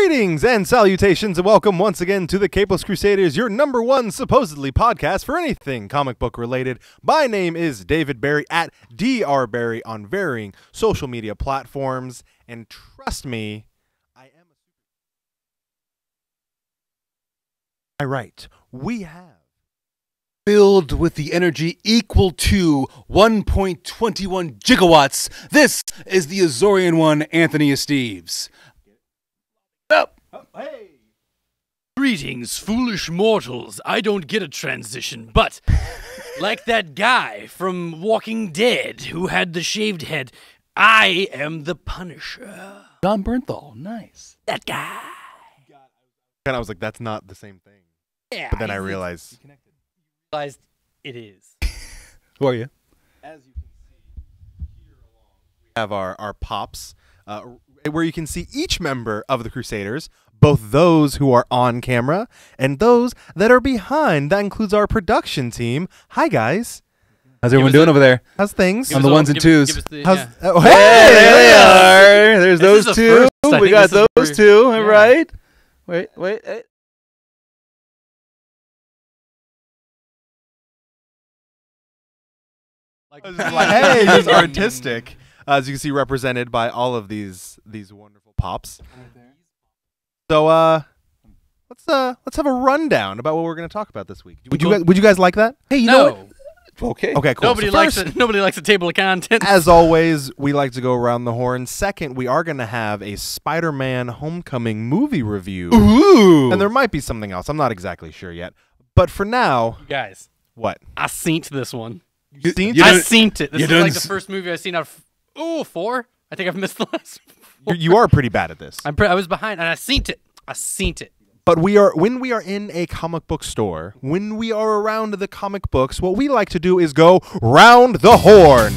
Greetings and salutations, and welcome once again to the Capeless Crusaders, your #1 supposedly podcast for anything comic book related. My name is David Barry at drbarry on varying social media platforms, and trust me, we have filled with the energy equal to 1.21 gigawatts. This is the Azorian one, Anthony Esteves. hey. Greetings, foolish mortals. I don't get a transition, but like that guy from Walking Dead who had the shaved head, I am the Punisher. John Bernthal, nice. That guy. And I was like, that's not the same thing. Yeah. But then I realized It is. Who are you? As you can see here along, we have our pops, where you can see each member of the Crusaders, both those who are on camera and those that are behind. That includes our production team. Hi, guys. How's everyone doing over there? How's things? On the ones and twos. Hey, How's, oh, hey, there they are. There's This is those the two. first. We got those two, Yeah. right? Wait. hey, he's artistic. As you can see, represented by all of these wonderful pops. So let's have a rundown about what we're going to talk about this week. Would you guys like that? Hey, you know what? Okay. Okay, cool. Nobody likes it. Nobody likes a table of contents. As always, we like to go around the horn. Second, we are going to have a Spider-Man Homecoming movie review. Ooh. And there might be something else. I'm not exactly sure yet. But for now, Guys, what? I seen this one. You seen you I done- seen it. This you is done like the s- first movie I've seen out of 4. I think I've missed the last 4. You are pretty bad at this. I was behind, and I seen it. But when we are in a comic book store, when we are around the comic books, what we like to do is go round the horn.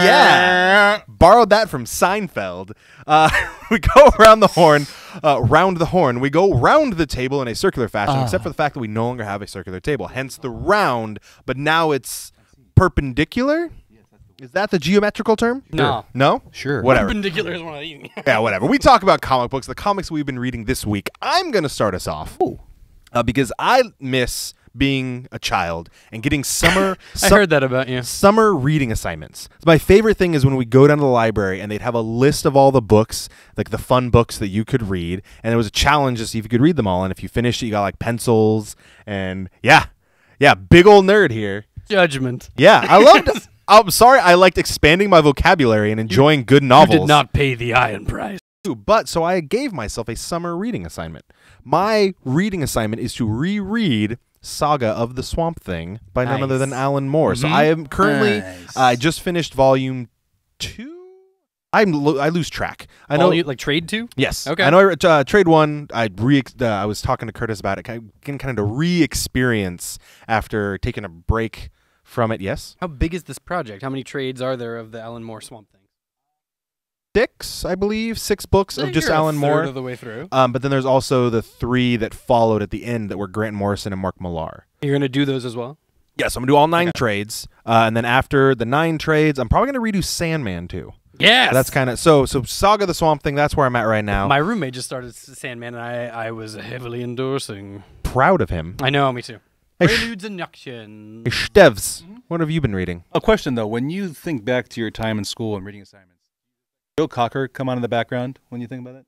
Yeah. Borrowed that from Seinfeld. We go around the horn, round the horn. We go round the table in a circular fashion, except for the fact that we no longer have a circular table. Hence the round, but now it's perpendicular. Is that the geometrical term? No. No? Sure. Whatever. Perpendicular is one of these. Yeah, whatever. We talk about comic books, the comics we've been reading this week. I'm going to start us off because I miss being a child and getting I heard that about you. summer reading assignments. My favorite thing is when we go down to the library and they'd have a list of all the books, like the fun books that you could read, and it was a challenge to see if you could read them all, and if you finished it, you got like pencils, and yeah, big old nerd here. Judgment. Yeah, I loved I'm sorry, I liked expanding my vocabulary and enjoying good novels. You did not pay the iron price. But so I gave myself a summer reading assignment. My reading assignment is to reread Saga of the Swamp Thing by none other than Alan Moore. So I am currently I just finished volume 2. I lose track. I know like trade 2? Yes. Okay. I know trade 1 I was talking to Curtis about it. Kind of re-experience after taking a break from it. Yes. How big is this project? How many trades are there of the Alan Moore Swamp Thing? 6, I believe. 6 books So of just you're Alan a Moore. third of the way through. But then there's also the 3 that followed at the end that were Grant Morrison and Mark Millar. You're going to do those as well? Yes, I'm going to do all 9 trades. And then after the 9 trades, I'm probably going to redo Sandman too. Yes! That's kind of... So Saga the Swamp Thing, that's where I'm at right now. My roommate just started Sandman, and I was heavily endorsing. Proud of him. I know, me too. Hey, Preludes and Actions. Hey, Stevs, what have you been reading? A question, though. When you think back to your time in school and reading assignments, Joe Cocker come on in the background when you think about that?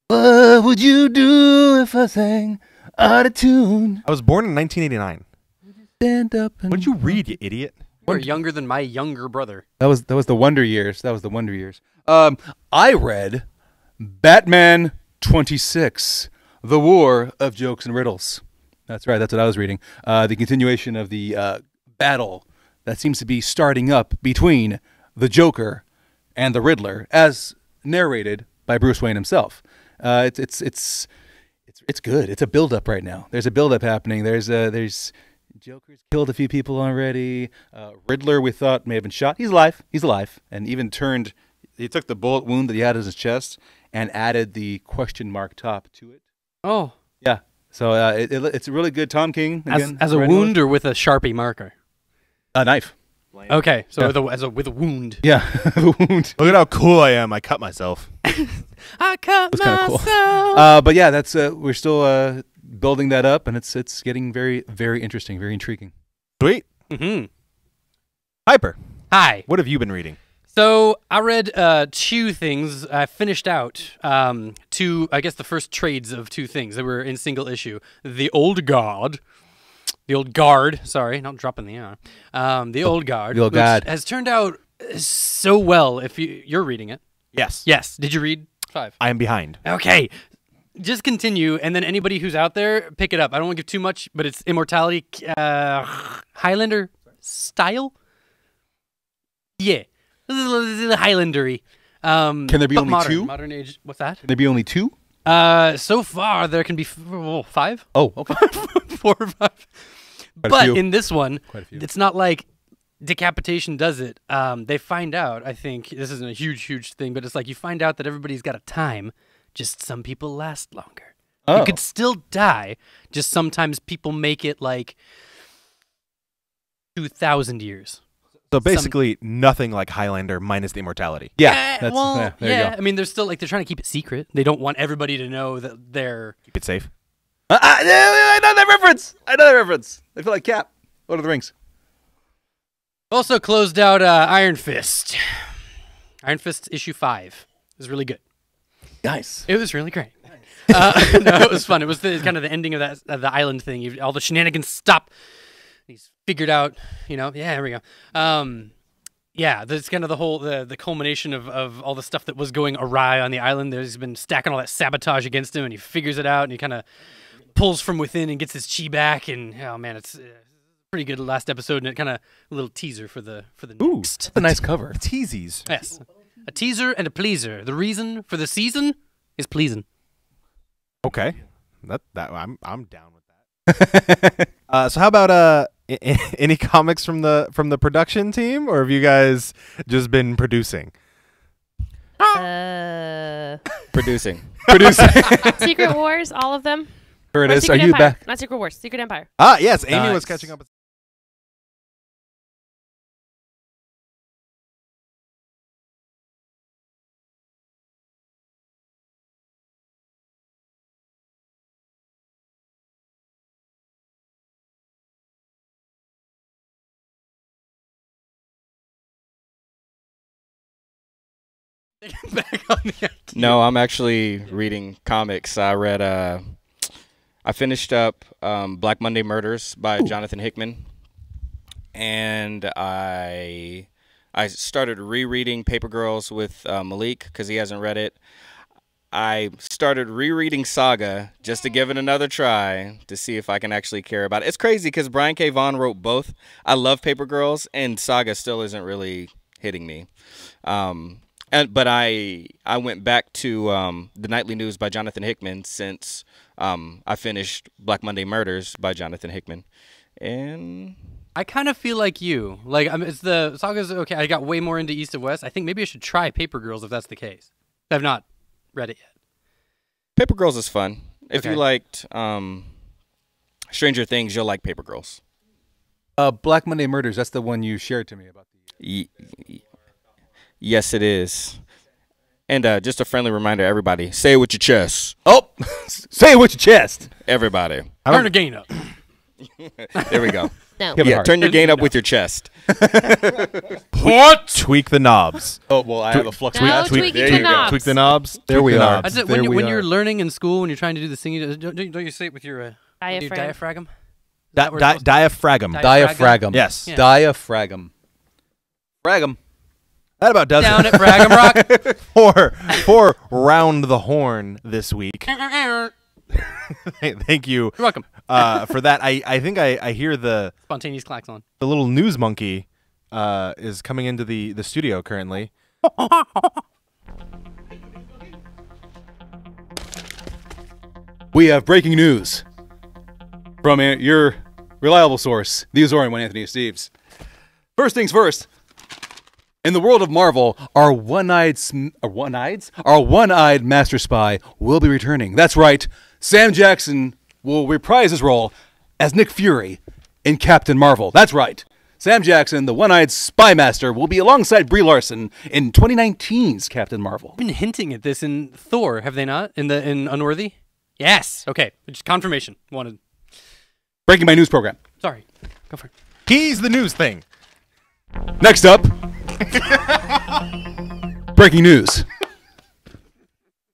What would you do if I sang out of tune? I was born in 1989. Stand up and... What did you read, you idiot? You're younger than my younger brother. That was the Wonder Years. I read Batman 26, The War of Jokes and Riddles. That's right. That's what I was reading. The continuation of the battle that seems to be starting up between the Joker and the Riddler, as narrated by Bruce Wayne himself. It's good. It's a build-up right now. There's a build-up happening. There's Joker's killed a few people already. Riddler, we thought, may have been shot. He's alive. And even turned... He took the bullet wound that he had in his chest and added the question mark top to it. Oh. Yeah. So it's a really good Tom King. Again, As a wound or with a Sharpie marker? A knife. Okay, so with a wound. Yeah, the wound. Look at how cool I am. I cut myself. I cut That's kind of myself. cool. But yeah, that's we're still building that up, and it's getting very, very interesting, very intriguing. Sweet. Mm-hmm. Piper, Hi. what have you been reading? So I read 2 things. I finished out 2, I guess the first trades of 2 things that were in single issue. The Old Guard. Sorry, not dropping the R. The Old Guard. The Old which Guard. has turned out so well. If you're reading it. Yes. Yes. Did you read 5? I am behind. Okay. Just continue, and then anybody who's out there, pick it up. I don't want to give too much, but it's Immortality Highlander style. Yeah, Highlandery. Can there be but only modern, 2? Modern age. What's that? Can there be only 2? So far there can be 5. Oh, okay. 4 or 5. Quite a But few. in this one, Quite a few. it's not like Decapitation does it. They find out. I think this isn't a huge thing, but it's like you find out that everybody's got a time. Just some people last longer. Oh. You could still die. Just sometimes people make it like 2,000 years. So basically, nothing like Highlander minus the immortality. Yeah, There you go. I mean, they're still like they're trying to keep it secret. They don't want everybody to know that they're. Keep it safe. I know that reference. I feel like Cap. Lord of the Rings. Also closed out Iron Fist. Iron Fist issue 5. It was really good. Nice. It was really great. No, it was fun. It was kind of the ending of that the island thing. All the shenanigans stop. He's figured out, yeah, there we go. Yeah, that's kind of the whole the culmination of all the stuff that was going awry on the island. There's been stacking all that sabotage against him, and he figures it out, and he kind of pulls from within and gets his chi back. And oh man, it's pretty good last episode, and it kind of a little teaser for the next. That's a nice cover. Teasies. Yes, a teaser and a pleaser. The reason for the season is pleasing. Okay. I'm down with that. So how about any comics from the production team, or have you guys just been producing? Producing. Secret Wars, all of them. Here it Or is. Are Secret you Empire. back? Not Secret Wars, Secret Empire. Yes, Amy was Nice. catching up. Back on the idea. No, I'm actually reading comics. I finished up Black Monday Murders by Jonathan Hickman, and I started rereading Paper Girls with Malik because he hasn't read it. I started rereading Saga just to give it another try to see if I can actually care about it. It's crazy because Brian K. Vaughan wrote both. I love Paper Girls, and Saga still isn't really hitting me. But I went back to the Nightly News by Jonathan Hickman since I finished Black Monday Murders by Jonathan Hickman, and I kind of feel like you. Like, it's the Saga's okay. I got way more into East of West. I think maybe I should try Paper Girls if that's the case. I've not read it yet. Paper Girls is fun. If Okay. you liked Stranger Things, you'll like Paper Girls. Black Monday Murders. That's the one you shared to me about. Yes, it is. And just a friendly reminder, everybody, say it with your chest. Oh, say it with your chest. Everybody. Turn the gain up. There we go. No. Give it Yeah, hard. turn your gain up with your chest. What? Tweak the knobs. Oh well, I have a flux. No, tweak. tweaking there the you go. knobs. Tweak the knobs. There tweak we the are. knobs. That's it. There we When are. you're learning in school, when you're trying to do the singing, don't you say it with your Diaphragm. diaphragm? Is Di- that where it's supposed to- diaphragm. Diaphragm. Yes. Yeah. Diaphragm. Fragum. That about does Down it at Fragum Rock. for Round the Horn this week. Thank you You're welcome. for that. I think I hear the Spontaneous klaxon. little news monkey is coming into the studio currently. We have breaking news from your reliable source, the Azorian one, Anthony Steves. First things first. In the world of Marvel, our one-eyed master spy will be returning. That's right. Sam Jackson will reprise his role as Nick Fury in Captain Marvel. That's right. Sam Jackson, the one-eyed spy master, will be alongside Brie Larson in 2019's Captain Marvel. Been hinting at this in Thor, have they not? In Unworthy? Yes. Okay. Just confirmation. Wanted. Breaking my news program. Sorry. Go for it. He's the news thing. Next up, breaking news.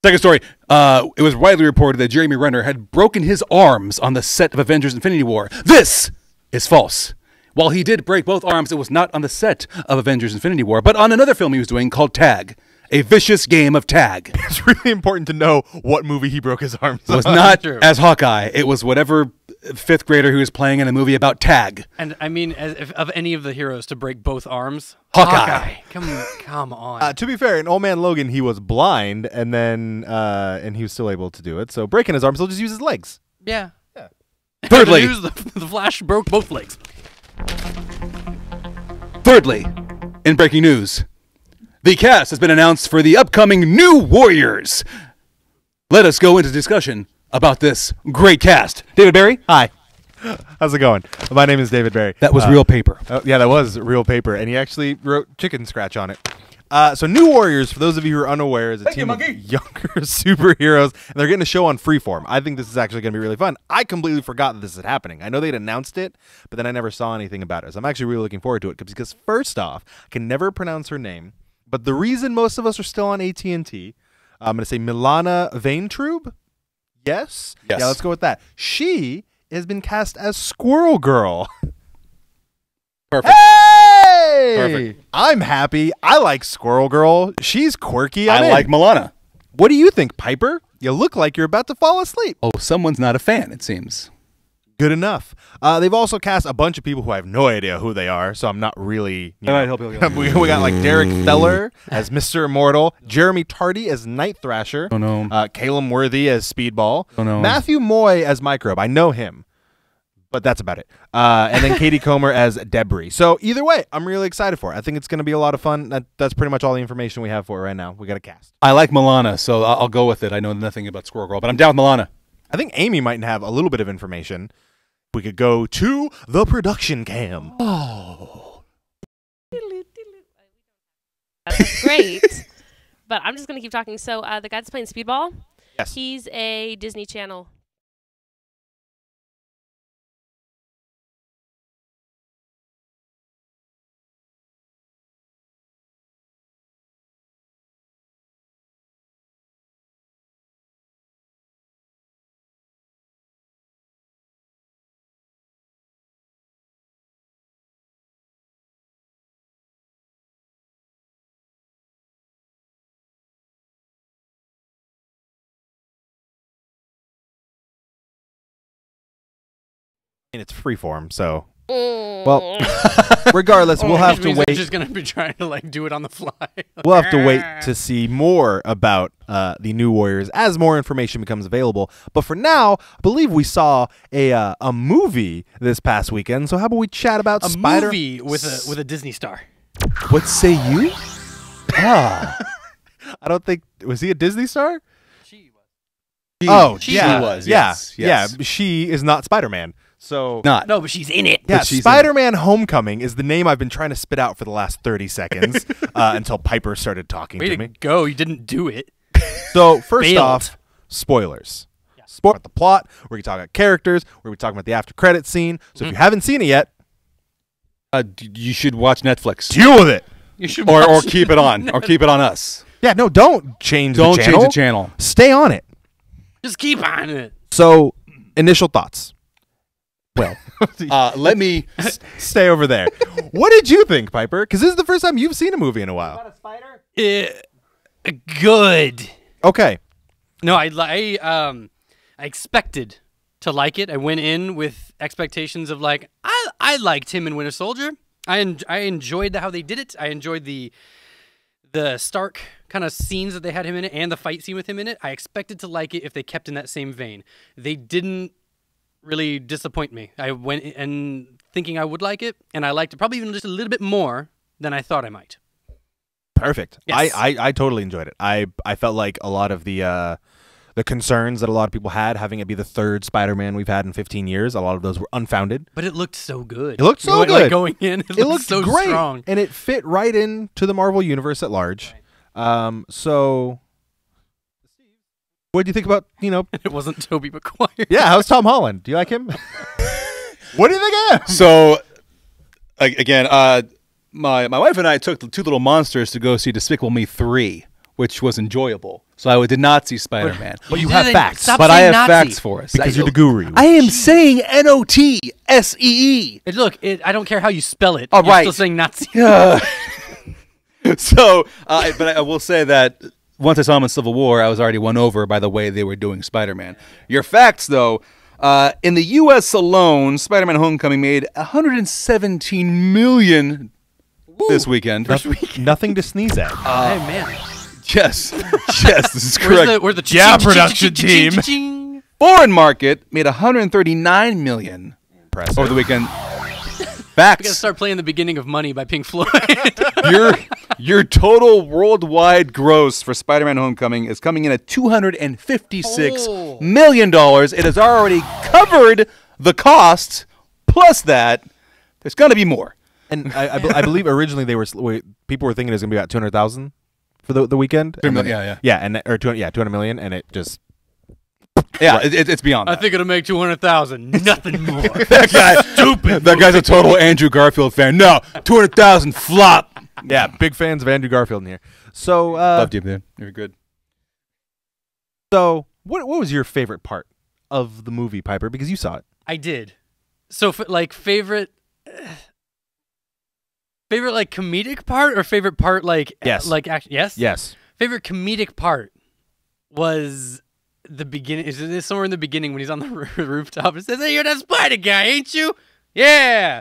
Second story. It was widely reported that Jeremy Renner had broken his arms on the set of Avengers Infinity War. This is false. While he did break both arms, it was not on the set of Avengers Infinity War, but on another film he was doing called Tag. A vicious game of tag. It's really important to know what movie he broke his arms on. It was not as Hawkeye. It was whatever fifth grader who was playing in a movie about tag. And I mean, if of any of the heroes to break both arms, Hawkeye. Come on. To be fair, in Old Man Logan, he was blind, and then and he was still able to do it. So breaking his arms, he'll just use his legs. Yeah. Thirdly, the Flash broke both legs. Thirdly, in breaking news, the cast has been announced for the upcoming New Warriors. Let us go into discussion about this great cast. David Barry? Hi. How's it going? My name is David Barry. That was real paper. Yeah, that was real paper, and he actually wrote chicken scratch on it. So New Warriors, for those of you who are unaware, is a team of younger superheroes, and they're getting a show on Freeform. I think this is actually going to be really fun. I completely forgot that this is happening. I know they'd announced it, but then I never saw anything about it. So I'm actually really looking forward to it because first off, I can never pronounce her name, but the reason most of us are still on AT&T, I'm going to say Milana Vaintrub. Yes? Yes. Yeah, let's go with that. She has been cast as Squirrel Girl. Perfect. Hey! Perfect. I'm happy. I like Squirrel Girl. She's quirky. I like Milana. What do you think, Piper? You look like you're about to fall asleep. Oh, someone's not a fan, it seems. Good enough. They've also cast a bunch of people who I have no idea who they are, so I'm not really... I might help you. we got like Derek Feller as Mr. Immortal, Jeremy Tardy as Night Thrasher, Oh, no. Caleb Worthy as Speedball, Oh, no. Matthew Moy as Microbe. I know him, but that's about it. And then Katie Comer as Debris. So either way, I'm really excited for it. I think it's going to be a lot of fun. That's pretty much all the information we have for it right now. We got a cast. I like Milana, so I'll go with it. I know nothing about Squirrel Girl, but I'm down with Milana. I think Amy might have a little bit of information. We could go to the production cam. That's great. But I'm just going to keep talking. So the guy that's playing Speedball, Yes. he's a Disney Channel. And it's freeform, so Well, well, regardless, we'll have to We're wait. just gonna be trying to like do it on the fly. We'll have to wait to see more about the New Warriors as more information becomes available. But for now, I believe we saw a movie this past weekend. So how about we chat about A Spider? movie with a Disney star. What say you? Ah. I don't think was he a Disney star? She was. Oh, she yeah, was. yeah, Yes, yes. yeah. She is not Spider-Man. So Not. No, but she's in it. yeah, but she's in- Spider-Man: Homecoming is the name I've been trying to spit out for the last 30 seconds until Piper started talking Way to to me. go! You didn't do it. So first Failed. off, spoilers. Spoil about the plot. We're gonna talk about characters. We're gonna talk about the after credit scene. So if you haven't seen it yet, You should watch Netflix. deal with it. You should Or watch keep it on. Or keep it on us. Yeah, no, don't change Don't the channel. change the channel. Stay on it. Just keep on it. So, initial thoughts. Well, Let me. stay over there. What did you think, Piper? Because this is the first time you've seen a movie in a while. Good. Okay. No, I expected to like it. I went in with expectations of like I liked him in Winter Soldier. I enjoyed how they did it. I enjoyed the stark kind of scenes that they had him in it and the fight scene with him in it. I expected to like it if they kept in that same vein. They didn't really disappoint me. I went in thinking I would like it, and I liked it probably even just a little bit more than I thought I might. Perfect. Yes. I totally enjoyed it. I felt like a lot of the concerns that a lot of people had, having it be the third Spider-Man we've had in 15 years. A lot of those were unfounded. But it looked so good. It looked so good. Like going in, it looked looked so great, strong. and it fit right into the Marvel universe at large. So, what do you think about It wasn't Tobey Maguire. Yeah, how's Tom Holland? Do you like him? What do you think of him? So, again, my wife and I took the Two Little Monsters to go see Despicable Me 3, which was enjoyable. So I did not see Spider-Man. But you have facts. Stop But I saying have Nazi. facts for us. Because you're the guru. I am saying Notsee. Look, I don't care how you spell it. Oh, You're right. still saying Nazi. So, but I will say that once I saw him in Civil War, I was already won over by the way they were doing Spider-Man. Your facts, though, in the U.S. alone, Spider-Man Homecoming made $117 million this weekend. Nothing to sneeze at. Hey, man. Yes, this is correct. Where's the production team. Foreign market made $139 million Impressive. over the weekend. We gotta Facts. start playing the beginning of Money by Pink Floyd. Your total worldwide gross for Spider-Man Homecoming is coming in at $256 million. It has already covered the cost. Plus that, there's going to be more. And I believe originally people were thinking it was going to be about 200,000 for the weekend. $200 million, yeah, or 200 million, and it just it's beyond I that. think it'll make 200,000. Nothing more. That guy, stupid. That guy's a total Andrew Garfield fan. No, 200,000 flop. yeah, big fans of Andrew Garfield in here. So Loved you, man. You're good. So what was your favorite part of the movie, Piper? Because you saw it. I did. So, favorite like comedic part or favorite part like Yes. like action? Yes. Yes. Favorite comedic part was the beginning. Is it somewhere in the beginning when he's on the rooftop? It says, "Hey, you're that spider guy, ain't you? Yeah.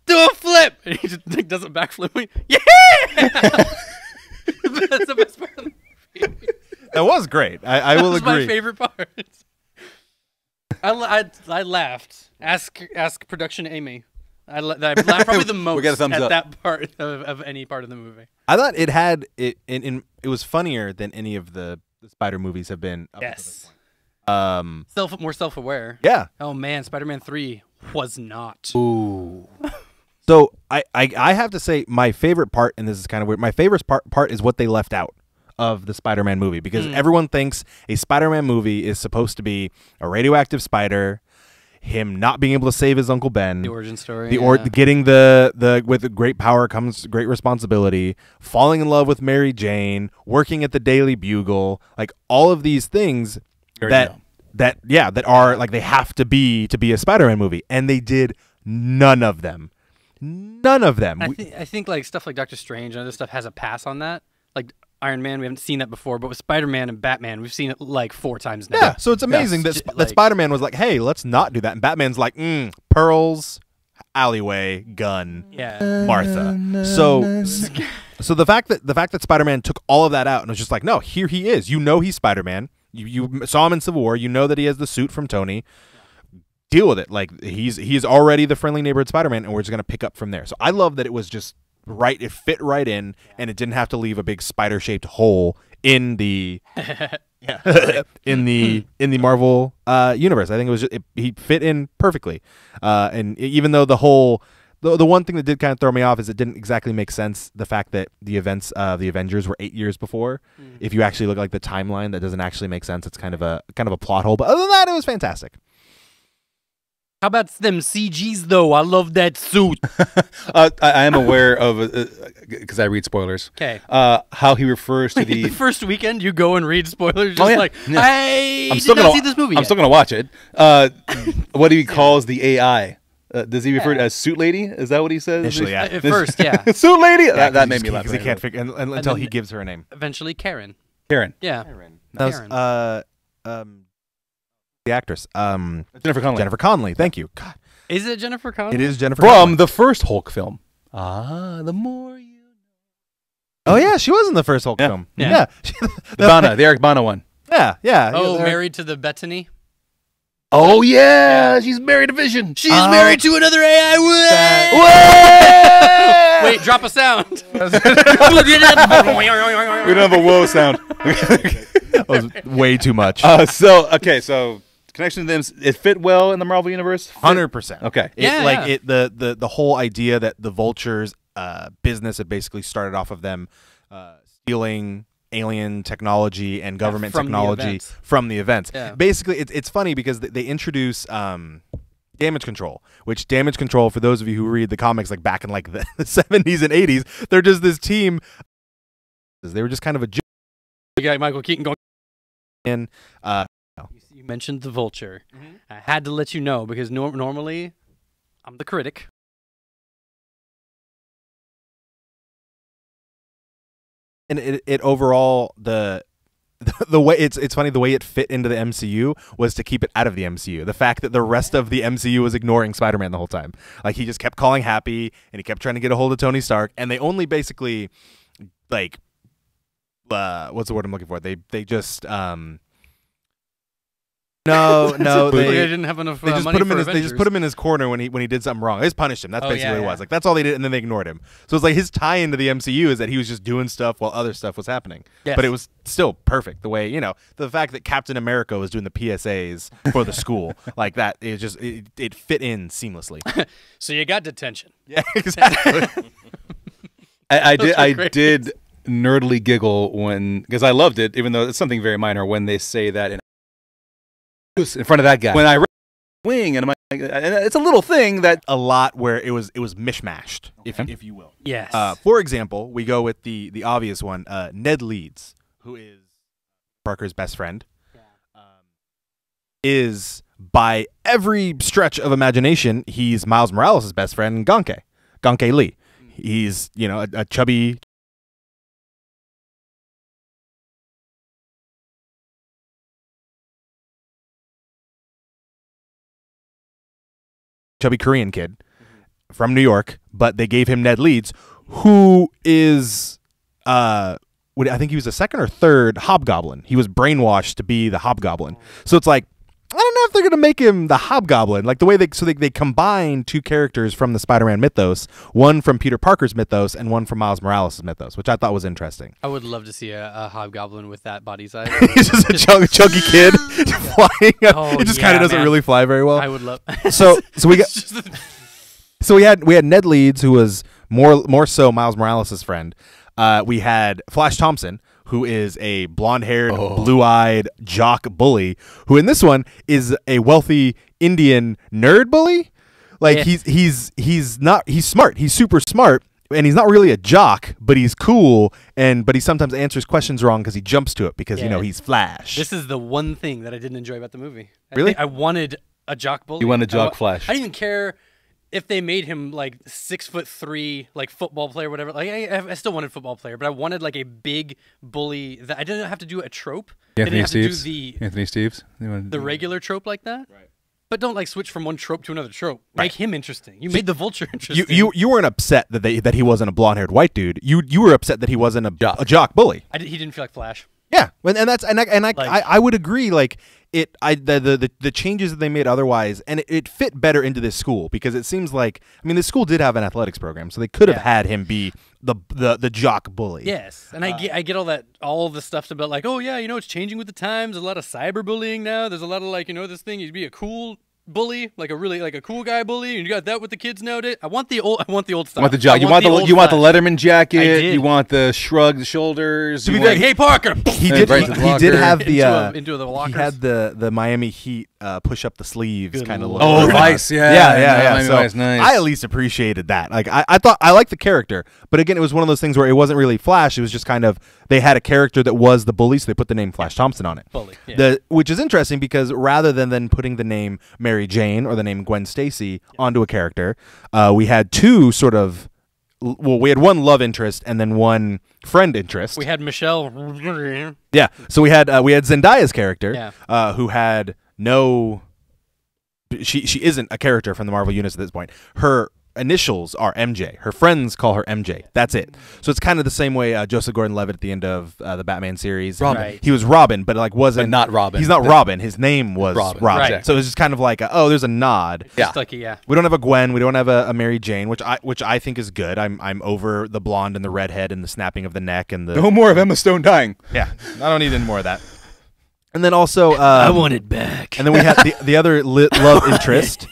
Do a flip." And he just like, does a backflip. Yeah. That's the best part of the movie. That was great. I will That was agree. my favorite part. I laughed. Ask production Amy. I laughed probably the most get a thumbs at up. that part of any part of the movie. I thought it had it it was funnier than any of the Spider movies have been. Up until this point. More self-aware. Yeah. Oh man, Spider-Man 3 was not. Ooh. So I have to say my favorite part, and this is kind of weird. My favorite part is what they left out of the Spider-Man movie, because everyone thinks a Spider-Man movie is supposed to be a radioactive spider, him not being able to save his Uncle Ben, The origin story. getting the with great power comes great responsibility, falling in love with Mary Jane, working at the Daily Bugle, like all of these things that are like they have to be a Spider-Man movie, and they did none of them. None of them. I think like stuff like Doctor Strange and other stuff has a pass on that. Like Iron Man, we haven't seen that before, but with Spider-Man and Batman, we've seen it like 4 times now. Yeah, so it's amazing that Spider-Man was like, "Hey, let's not do that," and Batman's like, "Pearls, alleyway, gun, Martha." So the fact that Spider-Man took all of that out and was just like, "No, here he is. You know he's Spider-Man. You saw him in Civil War. You know that he has the suit from Tony. Deal with it. Like he's already the friendly neighborhood Spider-Man, and we're just gonna pick up from there." So I love that it was just right. It fit right in, and it didn't have to leave a big spider-shaped hole in the in the Marvel universe. I think it was he fit in perfectly. And even though the one thing that did kind of throw me off is it didn't exactly make sense, the fact that the events of the Avengers were 8 years before. If you actually look like the timeline, that doesn't actually make sense. It's kind of a plot hole. But other than that, it was fantastic. How about them CGs though? I love that suit. I am aware of, because I read spoilers. Okay. How he refers to The first weekend, you go and read spoilers, just Oh, yeah. like, Yeah. "Hey, I'm did still not gonna see this movie I'm yet." still gonna watch it. What do he calls the AI? Does he refer to as Suit Lady? Is that what he says? Initially, yeah. At first, yeah. Suit Lady. That made me laugh. Because he can't figure until then- he gives her a name. Eventually, Karen. Karen. Yeah. That Karen. was the actress Jennifer Connelly. Jennifer Connelly. Thank you. God, Is it Jennifer Connelly? it is Jennifer From Connelly. the first Hulk film. The more you Oh yeah, she was in the first Hulk Yeah. film. Yeah. the Eric Bana one. Yeah. Oh, Yeah, married to the Bettany? Oh yeah, she's married to Vision. She's married to another AI. Wait, drop a sound. We don't have a whoa sound. That was way too much. So connection to them, it fit well in the Marvel universe. 100%. Okay. The whole idea that the Vulture's business had basically started off of them stealing alien technology and government technology from the events. Yeah. Basically, it's funny because they introduce damage control, which damage control, for those of you who read the comics like back in like the 70s and 80s, they're just this team. They were just kind of a joke. We got Michael Keaton going. And You mentioned the Vulture. I had to let you know because normally I'm the critic. and it overall the way it's funny, the way it fit into the MCU was to keep it out of the MCU. The fact that the rest of the MCU was ignoring Spider-Man the whole time. Like, he just kept calling Happy and he kept trying to get a hold of Tony Stark, and they only basically like what's the word I'm looking for? They just No, they didn't have enough they just money put him for in his, they just put him in his corner when he did something wrong. They just punished him. That's basically what it was. Like, that's all they did, and then they ignored him. So it's like his tie into the MCU is that he was just doing stuff while other stuff was happening. Yes. But it was still perfect. The way, the fact that Captain America was doing the PSAs for the school, like that, it fit in seamlessly. So you got detention. Yeah, exactly. I did nerdily giggle because I loved it, even though it's something very minor, when they say that in front of that guy. When I read Wing, and it's a little thing that a lot where it was mishmashed, if you will. Yes. For example, we go with the obvious one, Ned Leeds, who is Parker's best friend, is by every stretch of imagination, he's Miles Morales' best friend, Ganke Lee. He's a chubby Korean kid from New York, but they gave him Ned Leeds, who is I think he was the second or third Hobgoblin. He was brainwashed to be the Hobgoblin. So it's like, I don't know if they're gonna make him the Hobgoblin. Like, the way they combine two characters from the Spider-Man mythos, one from Peter Parker's mythos and one from Miles Morales' mythos, which I thought was interesting. I would love to see a Hobgoblin with that body size. He's just a chunky kid flying. It just kind of doesn't really fly very well. I would love. So we had Ned Leeds, who was more so Miles Morales' friend. We had Flash Thompson, who is a blonde-haired, blue-eyed jock bully, who in this one is a wealthy Indian nerd bully. Like, he's smart. He's super smart, and he's not really a jock, but he's cool, but he sometimes answers questions wrong because he jumps to it because he's Flash. This is the one thing that I didn't enjoy about the movie. Really? I wanted a jock bully. You wanted jock Flash. I didn't even care if they made him like 6'3", like football player, whatever. Like, I still wanted football player, but I wanted like a big bully that I didn't have to do a trope. Anthony Steves. The regular trope like that. Right. But don't like switch from one trope to another trope. Make him interesting. You made the Vulture interesting. You weren't upset that he wasn't a blonde-haired white dude. You were upset that he wasn't a jock bully. He didn't feel like Flash. Yeah, I would agree. Like, the changes that they made otherwise, and it fit better into this school, because it seems like, this school did have an athletics program, so they could have had him be the jock bully. Yes, and I get all the stuff about like, oh yeah, it's changing with the times. There's a lot of cyberbullying now. There's a lot of like, this thing, you'd be a cool bully, like a cool guy bully, and you got that with the kids nowadays. I want the old style. You want the jock. You want the Letterman jacket. You want the shrugged shoulders. To be like, hey Parker. He did have the into the lockers. He had the Miami Heat push up the sleeves kind of look. Oh, Vice, yeah. So nice. I at least appreciated that. Like, I thought I liked the character, but again, it was one of those things where it wasn't really Flash. It was just kind of, they had a character that was the bully, so they put the name Flash Thompson on it. Bully. Yeah. Which is interesting, because rather than putting the name Mary Jane or the name Gwen Stacy onto a character, we had two sort of, we had one love interest and then one friend interest. We had Michelle. Yeah. So we had Zendaya's character, who had no. She isn't a character from the Marvel Universe at this point. Her initials are MJ. Her friends call her MJ. That's it. So it's kind of the same way Joseph Gordon-Levitt at the end of the Batman series. Robin. Right. He was Robin, but But not Robin. He's not Robin. His name was Robin. Right. So it was just kind of like, there's a nod. Yeah. Just like, yeah. We don't have a Gwen. We don't have a Mary Jane, which I think is good. I'm over the blonde and the redhead and the snapping of the neck and the. No more of Emma Stone dying. Yeah. I don't need any more of that. And then also, I want it back. and then we had the other love interest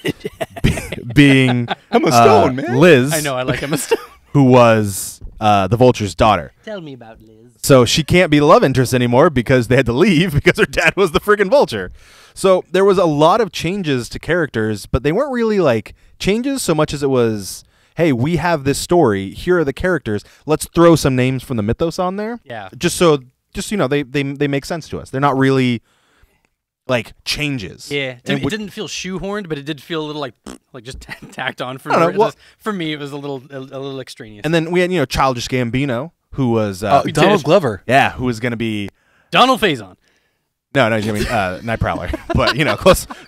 being Emma Stone, man. Liz. I know, I like Emma Stone. Who was the Vulture's daughter. Tell me about Liz. So she can't be the love interest anymore because they had to leave because her dad was the friggin' Vulture. So there was a lot of changes to characters, but they weren't really like changes so much as it was, hey, we have this story. Here are the characters. Let's throw some names from the mythos on there. Yeah. Just you know, they make sense to us. They're not really like changes. Yeah, it didn't feel shoehorned, but it did feel a little like just tacked on for I don't know, for me. It was a little extraneous. And then we had Childish Gambino, who was Donald Glover. Yeah, who was gonna be Donald Faison. No, I mean Nightprowler, but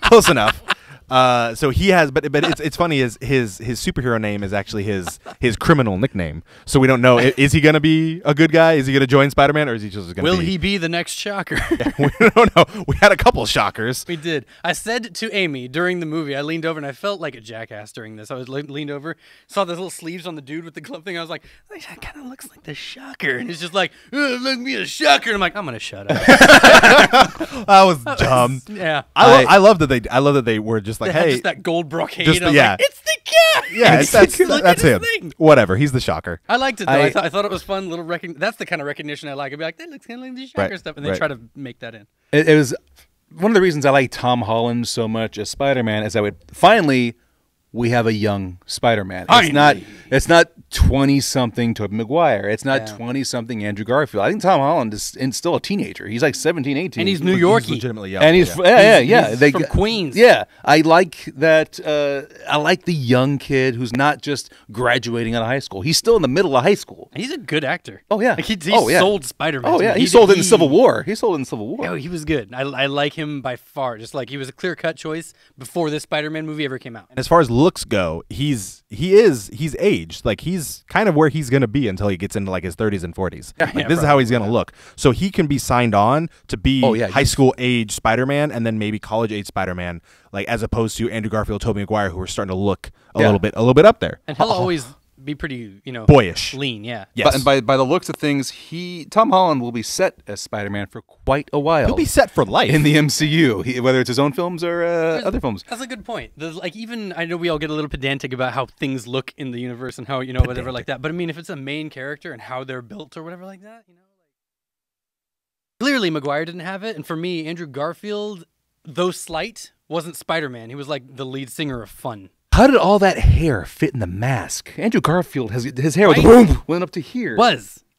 close enough. So he has, but it's funny is his superhero name is actually his criminal nickname. So we don't know, is he gonna be a good guy? Is he gonna join Spider-Man, or is he just gonna? Will he be the next Shocker? Yeah, we don't know. We had a couple shockers. We did. I said to Amy during the movie, I leaned over and I felt like a jackass during this. I was leaned over, saw those little sleeves on the dude with the glove thing. I was like, that kind of looks like the Shocker, and he's just like, look me a Shocker. And I'm like, I'm gonna shut up. That was dumb. Yeah, I love that they were just like, they had hey, just that gold brocade. just I was yeah. like, it's the cat. Yeah, that's him. Thing. Whatever, he's the shocker. I liked it though. I thought it was fun. Little that's the kind of recognition I like. I'd be like, that looks kind of like the Shocker Right, stuff, and they right. try to make that in. It was one of the reasons I like Tom Holland so much as Spider-Man is finally we have a young Spider-Man. It's not 20-something Tobey Maguire. It's not 20-something Andrew Garfield. I think Tom Holland is still a teenager. He's like 17, 18. And he's New Yorkie. He's legitimately young. And he's He's from Queens. Yeah, I like that. I like the young kid who's not just graduating out of high school. He's still in the middle of high school. And he's a good actor. Oh yeah, Like he oh, yeah. sold Spider-Man. Oh to yeah, me. he sold it in Civil War. He sold it in Civil War. Oh, he was good. I like him by far. Just like he was a clear-cut choice before this Spider-Man movie ever came out. And as far as looks go, he's aged. Like he's kind of where he's gonna be until he gets into like his 30s and 40s. Like this is how he's gonna look. So he can be signed on to be high school age Spider-Man and then maybe college age Spider-Man, like as opposed to Andrew Garfield, Tobey Maguire, who are starting to look a little bit up there. And he'll always be pretty, boyish, lean. Yeah. Yes. And by the looks of things, Tom Holland will be set as Spider-Man for quite a while. He'll be set for life in the MCU, whether it's his own films or other films. That's a good point. Even I know we all get a little pedantic about how things look in the universe and how whatever like that. But I mean, if it's a main character and how they're built or whatever like that, clearly Maguire didn't have it. And for me, Andrew Garfield, though slight, wasn't Spider-Man. He was like the lead singer of Fun. How did all that hair fit in the mask? Andrew Garfield his hair went up to here.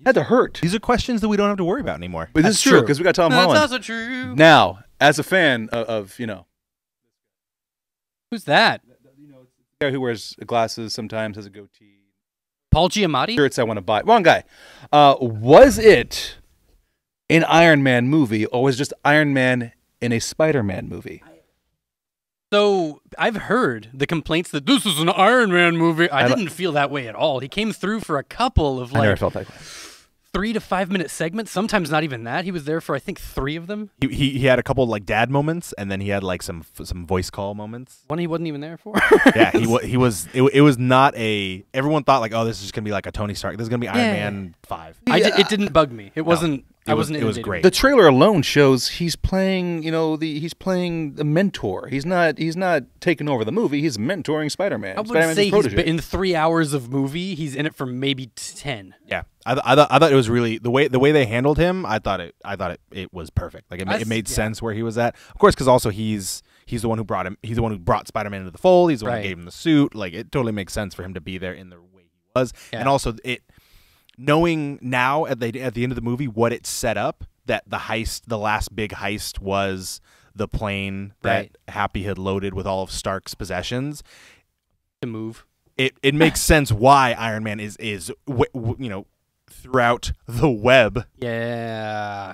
Had to hurt. These are questions that we don't have to worry about anymore. But this is true because we got Tom Holland. That's also true. Now, as a fan of who's that? The guy who wears glasses sometimes, has a goatee. Paul Giamatti? Shirts I want to buy. Wrong guy. Was it an Iron Man movie or was it just Iron Man in a Spider-Man movie? So I've heard the complaints that this is an Iron Man movie. I didn't feel that way at all. He came through for a couple of I never felt that way. 3 to 5 minute segments. Sometimes not even that. He was there for I think 3 of them. He had a couple like dad moments, and then he had like some voice call moments. One he wasn't even there for. Yeah, he was. It was not a. Everyone thought like, oh, this is just gonna be like a Tony Stark. This is gonna be Iron Man 5. It didn't bug me. It wasn't. I wasn't. It was great. The trailer alone shows he's playing. He's playing the mentor. He's not taking over the movie. He's mentoring Spider-Man. I would say in 3 hours of movie, he's in it for maybe 10. Yeah, I thought it was really the way they handled him. I thought it was perfect. Like it made sense where he was at. Of course, because also he's the one who brought him. He's the one who brought Spider-Man into the fold. He's the one who gave him the suit. Like it totally makes sense for him to be there in the way he was. Yeah. And also knowing now at the end of the movie what it set up, that the last big heist was the plane that Happy had loaded with all of Stark's possessions. To move. It makes sense why Iron Man is throughout the web. Yeah.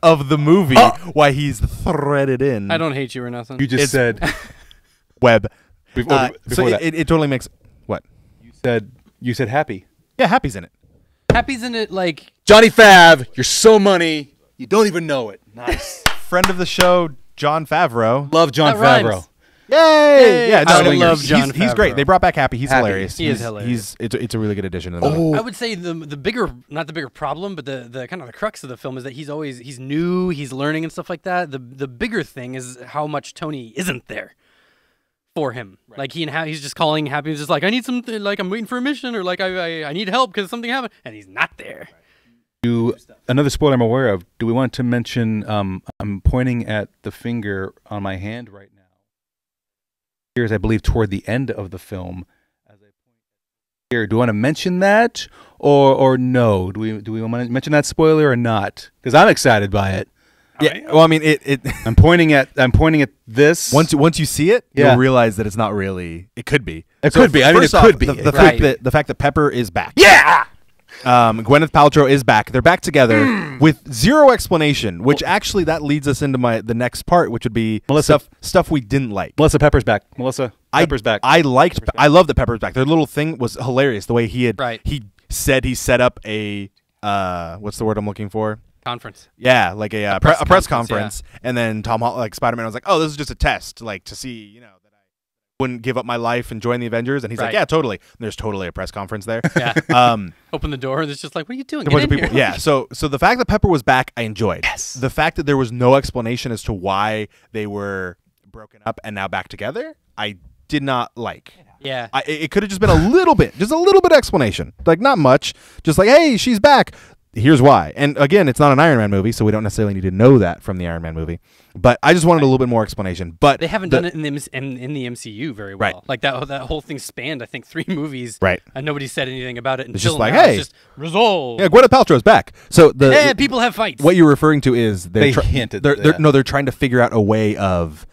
Of the movie, why he's threaded in. I don't hate you or nothing. You just said web. Before so that. It totally makes what you said Happy. Yeah, Happy's in it. Happy's in it like Johnny Fav. You're so money. You don't even know it. Nice. Friend of the show, John Favreau. Love John That Favreau. rhymes. Yay! Yeah, I no, love he's, Jon he's great. Favreau. They brought back Happy. He's Happy. hilarious. He is hilarious. It's a really good addition to the movie. I would say the bigger, not the bigger problem, but the kind of the crux of the film is that he's new, he's learning and stuff like that. The bigger thing is how much Tony isn't there for him. Right. Like he's just calling Happy. He's just like, I need something. Like I'm waiting for a mission, or like I need help because something happened, and he's not there. Another spoiler I'm aware of. Do we want to mention? I'm pointing at the finger on my hand right now. Here's, I believe, toward the end of the film. As I point here, do we want to mention that or no? Do we want to mention that spoiler or not? Because I'm excited by it. Yeah. Well, I mean, it. I'm pointing at this. Once you see it, Yeah. you'll realize that it's not really. It could be. It could be. I mean, it first off, could be. The Right. fact that Pepper is back. Yeah. Gwyneth Paltrow is back. They're back together with zero explanation, which actually that leads us into the next part, which would be Melissa. stuff we didn't like. Melissa Pepper's back. Melissa Pepper's back. I love that Pepper's back. Their little thing was hilarious. The way he said he set up a what's the word I'm looking for? Conference. Yeah, like a press conference, yeah. and then Spider-Man was like, "Oh, this is just a test, like to see, that I wouldn't give up my life and join the Avengers." And he's like, "Yeah, totally." And there's totally a press conference there. Yeah. Open the door, and it's just like, "What are you doing?" A bunch of people. Yeah. So the fact that Pepper was back, I enjoyed. Yes. The fact that there was no explanation as to why they were broken up and now back together, I did not like. Yeah. It could have just been a little bit of explanation, like not much, just like, "Hey, she's back. Here's why." And again, it's not an Iron Man movie, so we don't necessarily need to know that from the Iron Man movie. But I just wanted a little bit more explanation. But they haven't done it in the MCU very well. Right. Like that whole thing spanned, I think, 3 movies. Right. And nobody said anything about it until It's just like, now. hey, it's just resolved. Yeah, Gwyneth Paltrow's back. So People have fights. what you're referring to is They hinted. They're trying to figure out a way of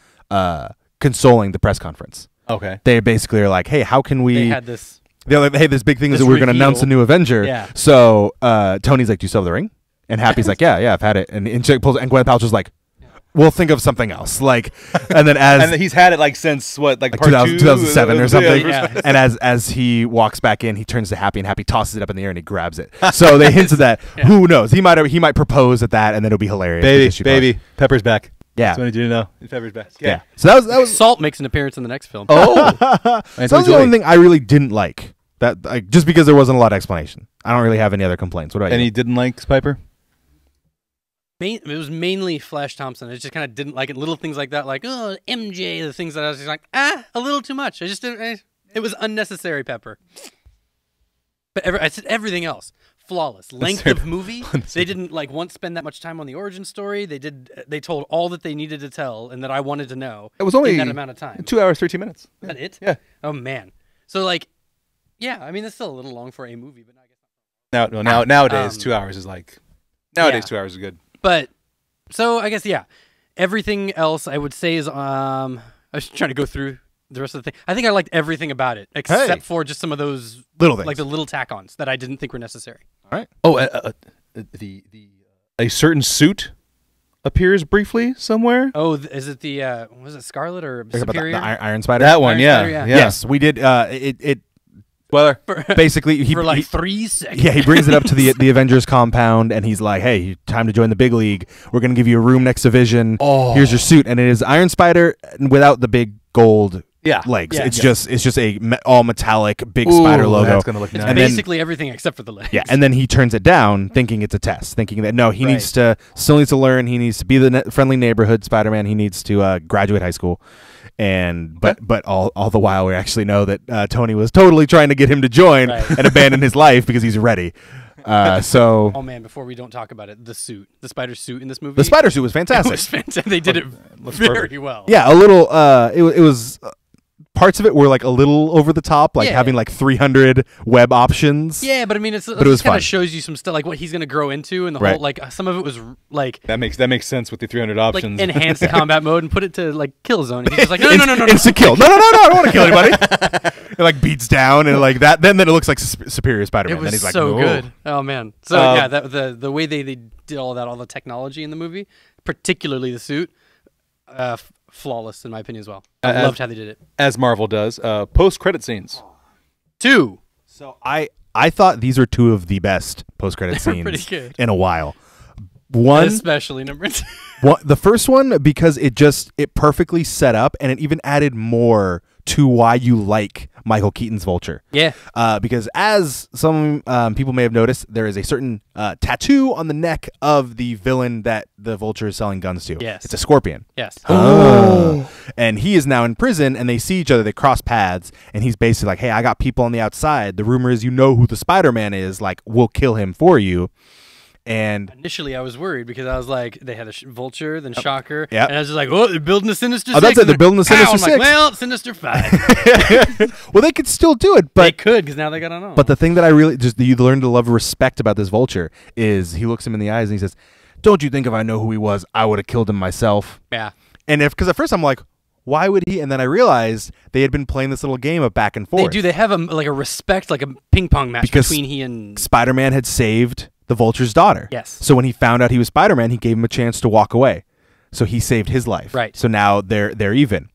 consoling the press conference. Okay. They basically are like, "Hey, how can we?" They had this. They're like, "Hey, this big thing is This that we're going to announce a reveal. new Avenger." Yeah. So Tony's like, "Do you still have the ring?" And Happy's like, "Yeah, I've had it." And she pulls, and Gwyneth Paltrow's like, "We'll think of something else." Like, and then And he's had it like since what, like part 2007 or something. Yeah. And as he walks back in, he turns to Happy, and Happy tosses it up in the air and he grabs it. So they hinted that. Yeah. Who knows? He might propose at that, and then it'll be hilarious. Baby, Pepper's back. Yeah. That's what I need you to know. Pepper's back. Okay. Yeah. So that was. Salt makes an appearance in the next film. Oh. So that was the only thing I really didn't like. That just because there wasn't a lot of explanation. I don't really have any other complaints. What about And you? he didn't like Piper? It was mainly Flash Thompson. I just kind of didn't like it. Little things like that, like, oh, MJ, the things that I was just like, a little too much. I just didn't. It was unnecessary, Pepper. But I said everything else. Flawless. Length of movie. They didn't once spend that much time on the origin story. They told all that they needed to tell and that I wanted to know. It was only in that amount of time. 2 hours, 13 minutes. Is that it? Yeah. Oh man. So yeah. I mean, that's still a little long for a movie, but I guess. Nowadays, 2 hours is like. Nowadays, Yeah. 2 hours is good. But so I guess everything else I would say is I was trying to go through the rest of the thing. I think I liked everything about it except for just some of those Little things. like the little tack-ons that I didn't think were necessary. All right. Oh, a certain suit appears briefly somewhere. Oh, is it the was it Scarlet or Talking about Superior? the Iron Spider. That one, Iron yeah. Spider, yeah. Yes, we did. It Spoiler. basically he for like he- 3 seconds. Yeah, he brings it up to the Avengers compound, and he's like, "Hey, time to join the big league. We're gonna give you a room next to Vision. Oh. Here's your suit." And it is Iron Spider without the big gold legs. Yeah. It's just a all metallic big Ooh, spider logo. that's gonna look It's nice. And then- basically everything except for the legs. Yeah, and then he turns it down, thinking it's a test, thinking that no, he Right. still needs to learn. He needs to be the friendly neighborhood Spider-Man. He needs to graduate high school, and but all the while we actually know that Tony was totally trying to get him to join Right. and abandon his life because he's ready. So Oh man, before we don't talk about it, the spider suit in this movie. the spider suit was it fantastic. was fantastic. They did it very well. Yeah, a little. It was. Parts of it were like a little over the top, like Yeah. having like 300 web options. Yeah, but I mean, it was kind fun. of shows you some stuff, like what he's going to grow into, and the Right. whole some of it was like That makes sense with the 300 options. enhance the combat mode and put it to like kill zone. And he's just like, no. Instant kill. No, I don't want to kill anybody. It like beats down and like that. Then it looks like Superior Spider-Man. It Then was he's like, so "Oh." good. Oh man. So yeah, the way they did all the technology in the movie, particularly the suit, flawless in my opinion as well. I loved how they did it. As Marvel does. Post-credit scenes. 2. So I thought these are two of the best post-credit They were scenes pretty good. in a while. One, Especially number 2. the first one, because it perfectly set up, and it even added more to why you like Michael Keaton's Vulture. Yeah. Because as some people may have noticed, there is a certain tattoo on the neck of the villain that the Vulture is selling guns to. Yes. It's a scorpion. Yes. And he is now in prison, and they see each other. They cross paths, and he's basically like, hey, I got people on the outside. The rumor is you know who the Spider-Man is. Like, we'll kill him for you. And initially, I was worried because I was like, they had a Vulture, then Shocker, Yep. and I was just like, oh, they're building a Sinister Oh, that's Six. it, they're building the Sinister I'm Six. like, well, Sinister 5. well, they could still do it, They but could, because now they got on. But the thing that I really just you learn to love and respect about this Vulture is he looks him in the eyes and he says, "Don't you think if I know who he was, I would have killed him myself?" Yeah. And because at first I'm like, why would he? And then I realized they had been playing this little game of back and forth. They do. They have a respect, like a ping pong match Because between he and. Spider-Man had saved the Vulture's daughter. Yes. So when he found out he was Spider-Man, he gave him a chance to walk away. So he saved his life. Right. So now they're even.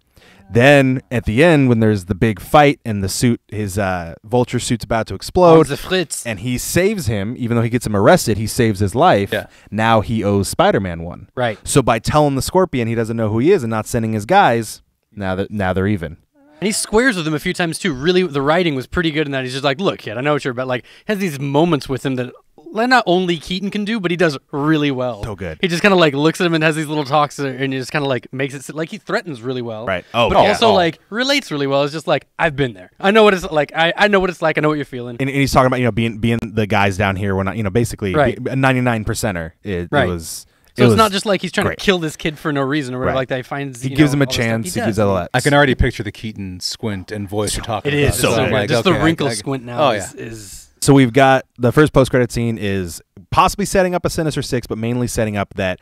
Then at the end, when there's the big fight and the suit, his Vulture suit's about to explode, the Fritz. and he saves him, even though he gets him arrested, he saves his life. Yeah. Now he owes Spider-Man one. Right. So by telling the Scorpion he doesn't know who he is and not sending his guys, now they're even. And he squares with him a few times too. Really, the writing was pretty good in that. He's just like, look, kid, I know what you're about. Like, has these moments with him that not only Keaton can do, but he does really well. So good. He just kind of like looks at him and has these little talks, and he just kind of like makes it like he threatens really well. Right. Oh, but yeah. also Oh. like relates really well. It's just like, I've been there. I know what it's like. I know what it's like. I know what you're feeling. And he's talking about being the guys down here. We're not basically Right. a 99%er. It Right. was. So it it's was not just like he's trying great. to kill this kid for no reason or whatever Right. like that. He finds He gives him a all this stuff. chance. He does. gives all that. I can already picture the Keaton squint and voice you're talking It about. is so so good. good. Just the okay, wrinkle I- squint now Oh, yeah. is So we've got the first post-credit scene is possibly setting up a Sinister Six, but mainly setting up that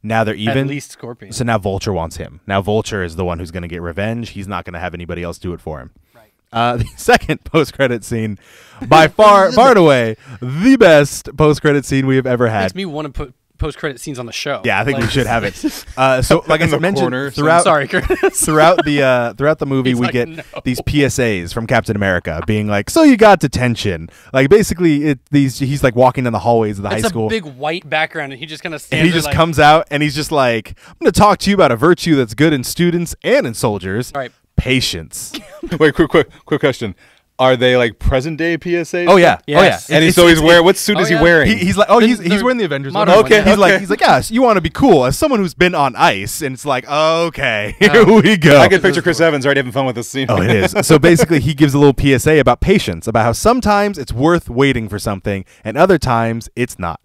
now they're even. at least Scorpion. So now Vulture wants him. Now Vulture is the one who's going to get revenge. He's not going to have anybody else do it for him. Right. The second post-credit scene, by far and away, the best post-credit scene we have ever had. Makes me want to put post-credit scenes on the show. Yeah, I think we Like- should have it. So, like I In the mentioned, corner, throughout Sorry, Curtis. throughout the movie, He's we like, get "No." these PSAs from Captain America, being like, "So you got detention?" Like basically, he's like walking down the hallways of the It's high school. a big white background, and he just kind of stands and he there just like, comes out and he's just like, "I'm going to talk to you about a virtue that's good in students and in soldiers. All right. Patience." Wait, quick question. Are they like present day PSAs? Oh yeah, Yes. oh yeah. And It's- so he's it's- wearing what suit Oh, is he yeah. wearing? He's like, The- he's the wearing the Avengers one. modern one, Okay, yeah. He's like, yes, you want to be cool as someone who's been on ice, and it's like, okay, here we go. I can picture Chris Evans already having fun with this scene. Oh, it is. So basically, he gives a little PSA about patience, about how sometimes it's worth waiting for something, and other times it's not.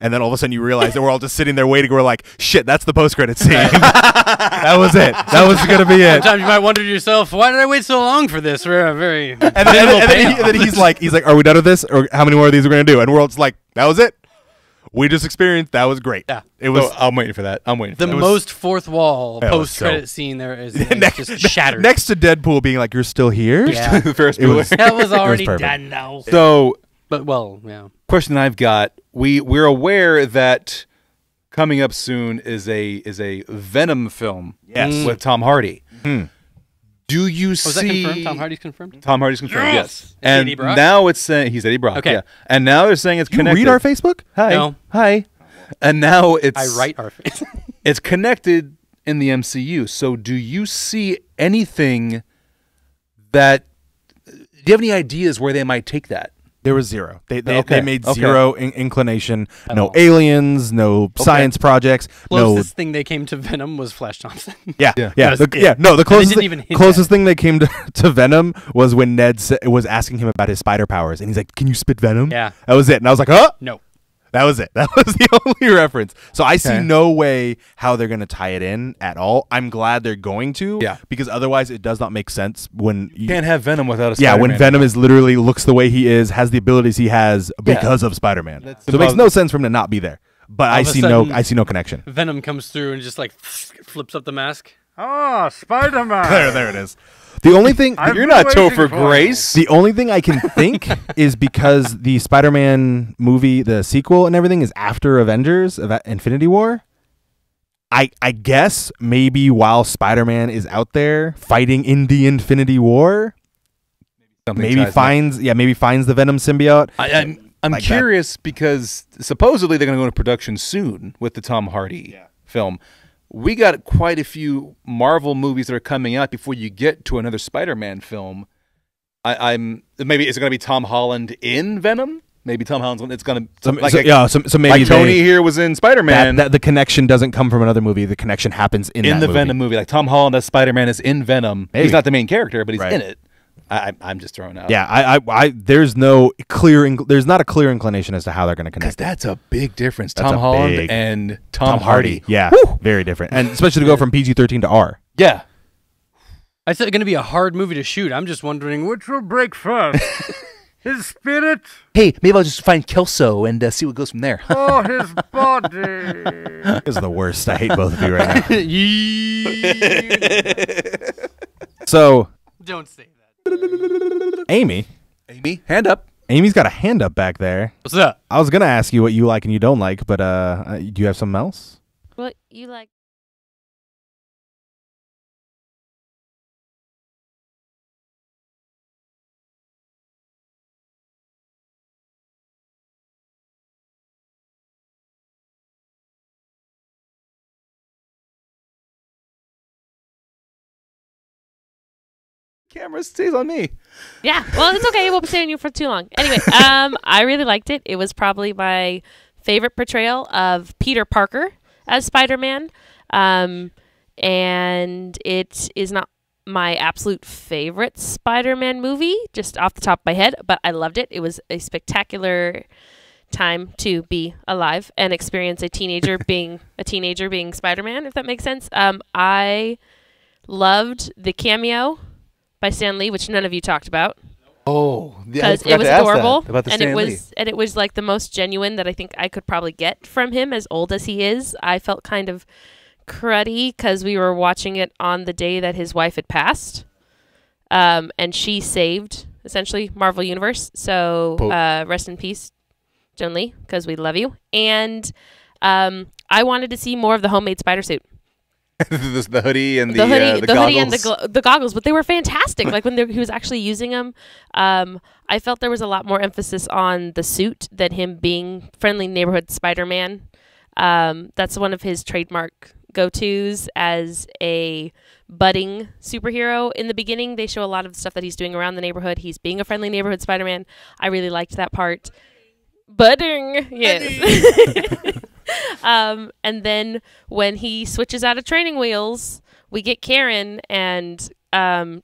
And then all of a sudden, you realize that we're all just sitting there waiting. We're like, shit, that's the post-credit scene. That was it. That was gonna be it. Sometimes you might wonder to yourself, why did I wait so long for this? For a very And then he's like, are we done with this, or how many more of these are we gonna do? And we're all just like, that was it. We just experienced. That was great. Yeah. It was. So I'm waiting for that. I'm waiting for the that. most fourth wall That was post-credit so- scene there is next, just shattered. next to Deadpool being like, "You're still here." Yeah. Ferris It was- Bueller. That was already perfect. done now. So, But, well, yeah. question I've got: we're aware that coming up soon is a Venom film. Yes. With Tom Hardy. Hmm. Do you Was that see confirmed? Tom Hardy's confirmed? Tom Hardy's confirmed? Yes. Is he And Eddie Brock? now it's saying he's Eddie Brock. Okay. Yeah. And now they're saying it's You connected. read our Facebook? Hi. No. Hi. And now it's I write our face. it's connected in the MCU. So do you see anything that do you have any ideas where they might take that? There was zero. They Okay. made Okay. zero inclination. At No all. aliens. No science projects. Closest thing they came to Venom was Flash Thompson. Yeah, Yeah. yeah, That was it. No, the closest didn't even hint closest thing they came to Venom was when Ned was asking him about his spider powers, and he's like, "Can you spit venom?" Yeah. that was it. And I was like, "Oh, No. that was it. That was the only reference." So I see Okay. no way how they're going to tie it in at all. I'm glad they're going to, Yeah. because otherwise it does not make sense when You can't have Venom without a yeah, Spider-Man. when Venom is literally looks the way he is, has the abilities he has because of Spider-Man. That's So it makes about- no sense for him to not be there. But I of a see sudden- I see no connection. Venom comes through and just like flips up the mask. Oh, Spider-Man. There it is. The only thing You're not Topher Grace. the only thing I can think is because the Spider-Man movie, the sequel and everything, is after Avengers of Infinity War. I guess maybe while Spider-Man is out there fighting in the Infinity War, Something maybe ties finds the Venom symbiote. I I'm like curious because supposedly they're going to go into production soon with the Tom Hardy film. We got quite a few Marvel movies that are coming out before you get to another Spider-Man film. I'm maybe is it going to be Tom Holland in Venom? Maybe Tom Holland's. It's going to so maybe like Tony here was in Spider-Man. That the connection doesn't come from another movie. The connection happens in that the movie. Venom movie. Like Tom Holland as Spider-Man is in Venom. Maybe. He's not the main character, but he's Right. in it. I'm just throwing out. Yeah, there's no clear. There's not a clear inclination as to how they're going to Because connect. that's a big difference. That's Tom a Holland big- and Tom Hardy. Yeah, Woo! very different, and especially to go from PG-13 to R. Yeah. I thought it was going to be a hard movie to shoot. I'm just wondering which will break first. His spirit Hey, maybe I'll just find Kelso and see what goes from there. or his body? This is the worst. I hate both of you right now. You So, don't say that. Amy, Amy, hand up. Amy's got a hand up back there. What's up? I was gonna ask you what you like and you don't like, but do you have something else? What you like? Camera stays on me. Yeah, well, it's okay. We'll be staying you for too long. Anyway, I really liked it. It was probably my favorite portrayal of Peter Parker as Spider-Man. And it is not my absolute favorite Spider-Man movie, just off the top of my head, but I loved it. It was a spectacular time to be alive and experience a teenager being Spider-Man, if that makes sense. I loved the cameo by Stan Lee, which none of you talked about, Oh, because it was adorable, about the and Stan Lee. it was like the most genuine that I think I could probably get from him. As old as he is, I felt kind of cruddy because we were watching it on the day that his wife had passed, and she saved essentially Marvel Universe. So rest in peace, Joan Lee, because we love you. And I wanted to see more of the homemade spider suit. the hoodie and the hoodie goggles. and the goggles, but they were fantastic. Like when he was actually using them, I felt there was a lot more emphasis on the suit than him being friendly neighborhood Spider-Man. That's one of his trademark go-tos as a budding superhero. In the beginning, they show a lot of the stuff that he's doing around the neighborhood. He's being a friendly neighborhood Spider-Man. I really liked that part. Budding, yes. And then when he switches out of training wheels, we get Karen, and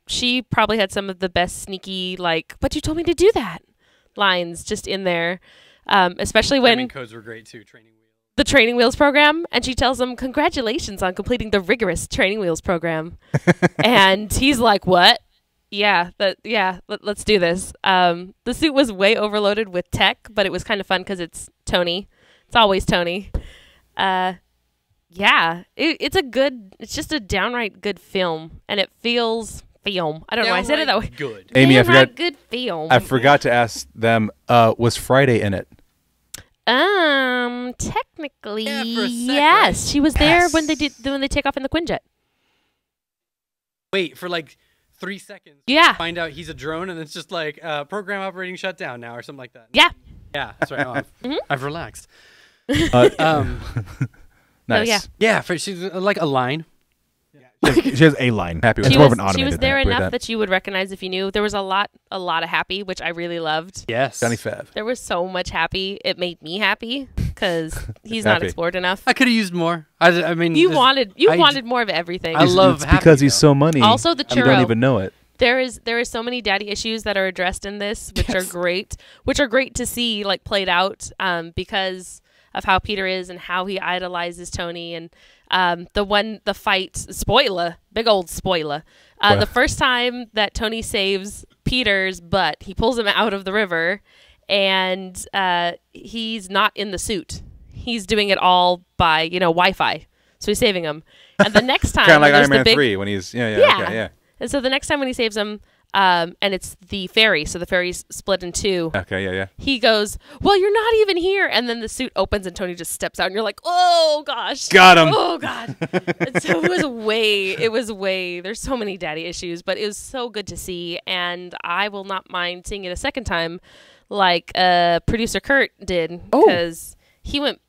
she probably had some of the best sneaky, like, "But you told me to do that" lines just in there. Especially when Timing codes were great too. Training wheels. the training wheels program, and she tells him, "Congratulations on completing the rigorous training wheels program." And he's like, "What? Yeah, let's do this." The suit was way overloaded with tech, but it was kind of fun because it's Tony. It's always Tony. It's just a downright good film, and it feels film. I don't know why I said it that way. Good. Amy, I Downright forgot. good film. I forgot to ask them. Was Friday in it? Technically, Yeah, for a sec, yes. right? She was there Yes. when they take off in the Quinjet. Wait for like 3 seconds. Yeah. Find out he's a drone, and it's just like program operating shutdown now or something like that. Yeah. Yeah, that's right. I've relaxed. Nice. yeah. Yeah, she's like a line. She has a line. Happy with It's She more was, of an automated she was there thing. enough that you would recognize if you knew. There was a lot of happy, which I really loved. Yes. Johnny Fab. There was so much happy. It made me happy because he's not Happy. explored enough. I could have used more. I mean, You this- wanted more of everything. I love It's happy, because he's though. so money. Also the You don't churro. even know it. There is so many daddy issues that are addressed in this, which are great to see like played out because of how Peter is and how he idolizes Tony, and the fight spoiler, big old spoiler. The first time that Tony saves Peter's butt, he pulls him out of the river, and he's not in the suit. He's doing it all by Wi-Fi, so he's saving him. And the next time, Kind of like there's Iron the Man big, 3 when he's Yeah. okay, yeah. And so the next time when he saves him, and it's the ferry. So the ferry's split in two. Okay, yeah. He goes, well, you're not even here. And then the suit opens and Tony just steps out and you're like, oh gosh. Got him. Oh God. And so it was way, there's so many daddy issues, but it was so good to see. And I will not mind seeing it a second time like producer Kurt did. Because he went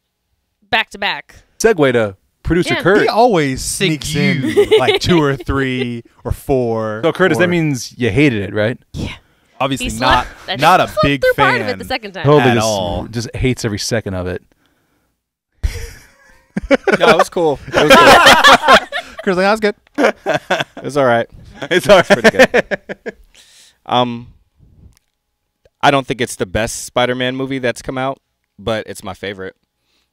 back to back. Segue to producer Kurt. He always sneaks in like 2 or 3 or 4. So Curtis, that means you hated it, right? Yeah. Obviously He not slept- not a slept big through fan. part of it the second time. Totally At all. just hates every second of it. No, it was cool. It was good. Chris, like, that's good. It was all right. It's all right. Pretty good. I don't think it's the best Spider-Man movie that's come out, but it's my favorite.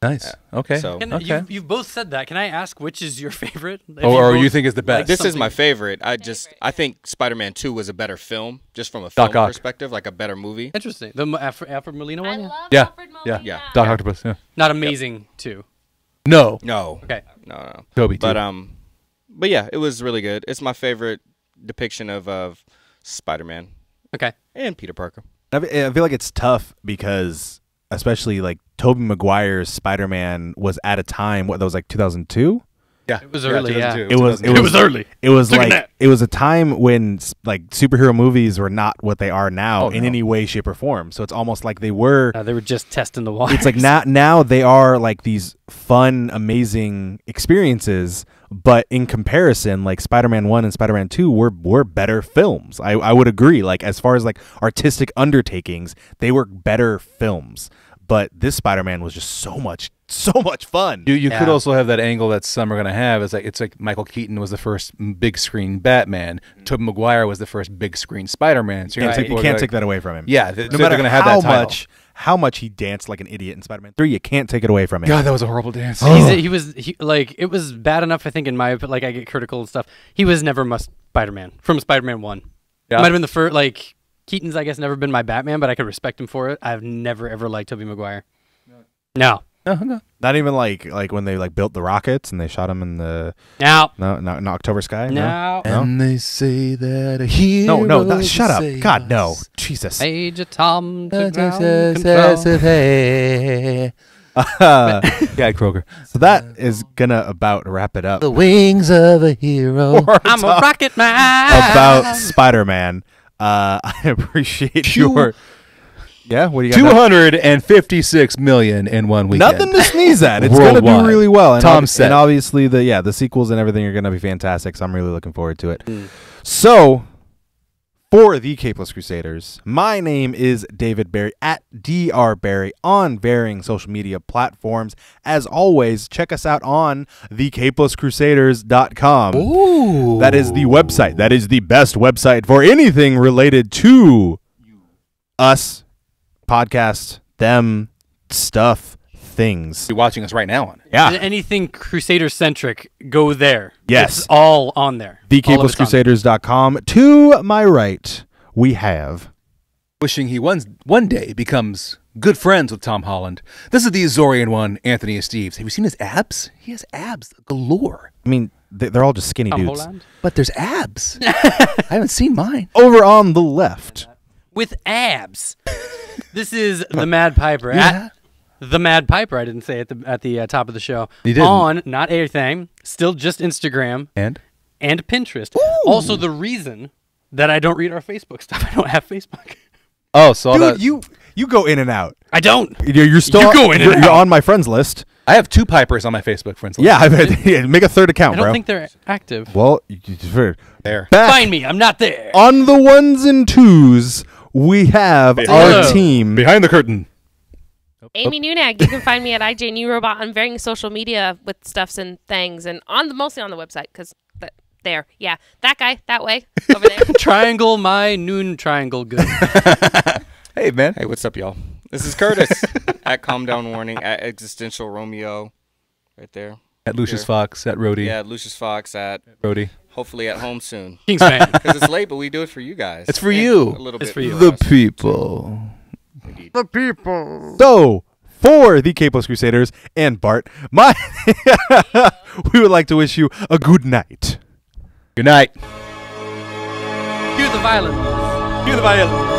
Nice. Okay. So Okay. You've both said that. Can I ask which is your favorite? If Or you both- think is the best? this is my something- favorite. I think Spider-Man 2 was a better film, just from a Doc film Ock. perspective, like a better movie. Interesting. The Alfred Molina I one? love Yeah. Alfred Molina. Yeah. Doc Octopus. Yeah. Not amazing, too. No. No, Okay. no. Toby. But too. but yeah, it was really good. It's my favorite depiction of Spider-Man Okay. and Peter Parker. I feel like it's tough because, especially like Tobey Maguire's Spider-Man was at a time that was like 2002. Yeah. It was early, yeah. 2002. It was early. It was Took a like nap. it was a time when like superhero movies were not what they are now Oh, in no. any way, shape, or form. So it's almost like they were. They were just testing the waters. It's like now they are like these fun, amazing experiences. But in comparison, like Spider-Man 1 and Spider-Man 2 were better films. I would agree. Like as far as like artistic undertakings, they were better films. But this Spider-Man was just so much fun. You could Yeah. also have that angle that some are going to have. It's like Michael Keaton was the first big screen Batman. Tobey Maguire was the first big screen Spider-Man. So You can't, people you are can't like- take that away from him. Yeah, No so matter they're going to have how that title. how much he danced like an idiot in Spider-Man 3, you can't take it away from him. God, that was a horrible dance. He was like, it was bad enough, I think, in my, like, I get critical and stuff. He was never my Spider-Man from Spider-Man 1. Yeah. Might have been the first, like, Keaton's, I guess, never been my Batman, but I could respect him for it. I've never, ever liked Tobey Maguire. No. No. Not even like when they like built the rockets and they shot him in the No. October sky. No. And they say that a hero. No, shut up. God, no. Jesus. Major Tom to ground control. Gag Kroger. So that is gonna about wrap it up The wings of a hero. I'm a rocket man. about Spider-Man. I appreciate your. Yeah, what do you got? 256 million in one weekend. Nothing to sneeze at. It's gonna Worldwide. do really well. And Tom said. and obviously the sequels and everything are gonna be fantastic. So I'm really looking forward to it. So for the Capeless Crusaders, my name is David Barry at Dr. Barry on varying social media platforms. As always, check us out on thecapelesscrusaders.com. Ooh. That is the website. That is the best website for anything related to us, podcast, them, stuff, things. You're watching us right now on it. Yeah. Anything Crusader centric, go there. Yes. It's all on there. All of it's on there. thecapelesscrusaders.com. To my right, we have Wishing he one day becomes good friends with Tom Holland. This is the Azorian one, Anthony Esteves. Have you seen his abs? He has abs galore. I mean, they're all just skinny Tom dudes. Holland? But there's abs. I haven't seen mine. Over on the left, With abs. This is the Mad Piper. Yeah. At the Mad Piper. I didn't say it at the top of the show. You didn't. On not anything, still just Instagram And? and Pinterest. Also, the reason that I don't read our Facebook stuff. I don't have Facebook. Oh, so all dude, that. you go in and out. I don't. You're still You go in and you're out. on my friends list. I have 2 Pipers on my Facebook friends list. Yeah, make a third account, I don't bro. think they're active. Well, There. back Find me. I'm not there. on the ones and twos, we have our Hello. team. Behind the curtain. Amy Nunag. You can find me at IJNewRobot on varying social media with stuffs and things, and mostly on the website because there, yeah, that guy that way over there. Triangle my noon triangle good. Hey, man. Hey, what's up, y'all? This is Curtis at Calm Down Warning, at Existential Romeo, right there. At Lucius Here. Fox, at Rhodey. Yeah, Lucius Fox at Rhodey. hopefully at home soon. King's fan. Because it's late, but we do it for you guys. It's for And you. A little It's bit for you. The us. people. Indeed. So, for the Capeless Crusaders and Bart, we would like to wish you a good night. Good night. Cue the violin. Cue the violin.